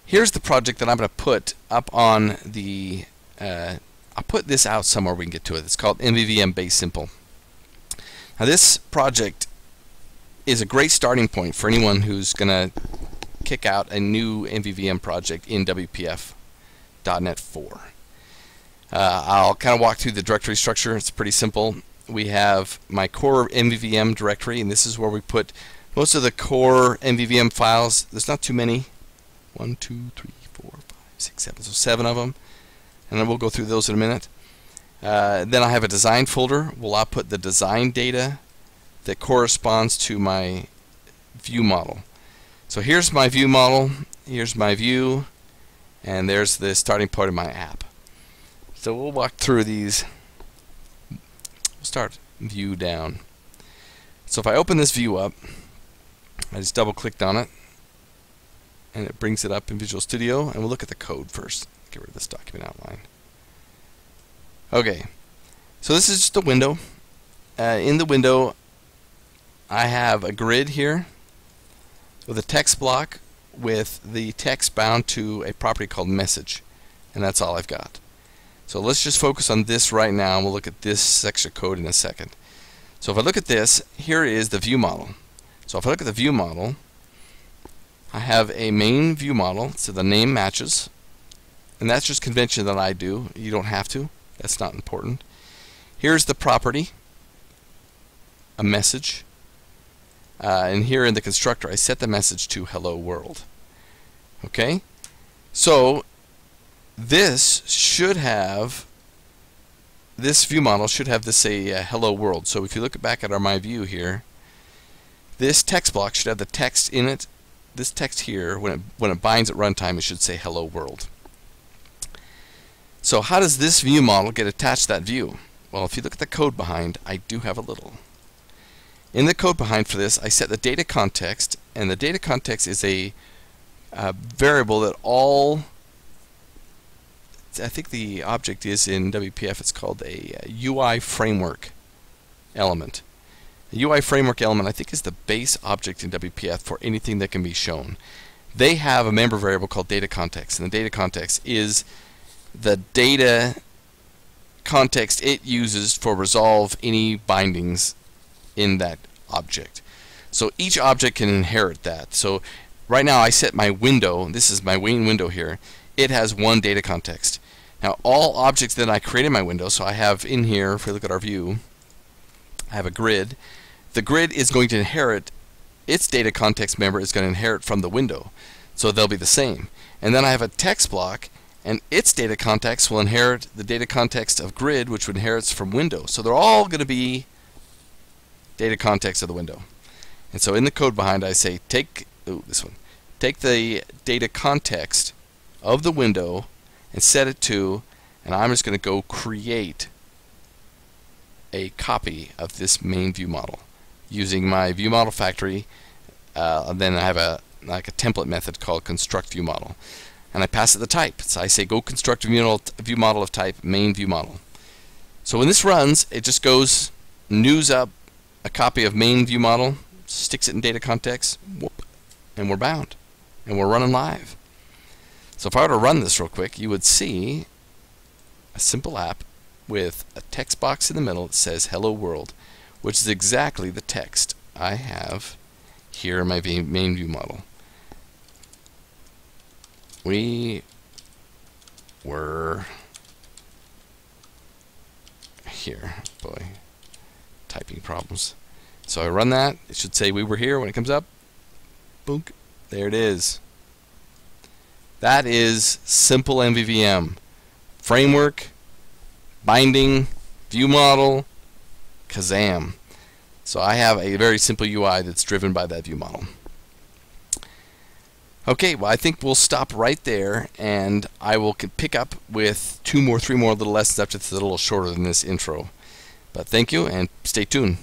Here's the project that I'm going to put up on the, I'll put this out somewhere we can get to it. It's called MVVM Base Simple. Now this project is a great starting point for anyone who's going to kick out a new MVVM project in WPF.NET 4. I'll kind of walk through the directory structure. It's pretty simple. We have my core MVVM directory, and this is where we put most of the core MVVM files. There's not too many. 1, 2, 3, 4, 5, 6, 7. So 7 of them. And then we'll go through those in a minute. Then I have a design folder. We'll output the design data that corresponds to my view model. So here's my view model, here's my view, and there's the starting point of my app. So we'll walk through these. We'll start view down. So if I open this view up, I just double clicked on it, and it brings it up in Visual Studio, and we'll look at the code first. Get rid of this document outline. Okay, so this is just a window. In the window, I have a grid here with a text block with the text bound to a property called message, and that's all I've got. So let's just focus on this right now, and we'll look at this section of code in a second. So if I look at this, here is the view model. So if I look at the view model, I have a main view model, so the name matches, and that's just convention that I do. You don't have to. That's not important. Here's the property, a message, and here in the constructor I set the message to hello world. Okay, so this should have, this view model should have this say hello world. So if you look back at our my view here, this text block should have the text in it. This text here, when it binds at runtime, it should say hello world. So how does this view model get attached to that view? Well, if you look at the code behind, I do have a little. In the code behind for this, I set the data context, and the data context is a variable that all, I think the object is in WPF, it's called a UI framework element. A UI framework element, I think, is the base object in WPF for anything that can be shown. They have a member variable called data context, and the data context is the data context it uses for resolve any bindings in that object. So each object can inherit that. So right now I set my window, this is my main window here, it has one data context. Now all objects that I create in my window, so I have in here, if we look at our view, I have a grid. The grid is going to inherit, its data context member is going to inherit from the window. So they'll be the same. And then I have a text block, and its data context will inherit the data context of grid, which inherits from window. So they're all going to be data context of the window. And so in the code behind, I say take take the data context of the window and set it to, and I'm just going to go create a copy of this main view model using my view model factory. Then I have a template method called construct view model. And I pass it the type. So I say go construct a view model of type main view model. So when this runs, it just goes, news up a copy of main view model, sticks it in data context, whoop, and we're bound. And we're running live. So if I were to run this real quick, you would see a simple app with a text box in the middle that says hello world, which is exactly the text I have here in my main view model. We were here. Boy, typing problems. So I run that. It should say we were here when it comes up. Boom. There it is. That is simple MVVM. Framework, binding, view model, Kazam. So I have a very simple UI that's driven by that view model. Okay, well I think we'll stop right there, and I will pick up with 2 more, 3 more little lessons after it's a little shorter than this intro. But thank you, and stay tuned.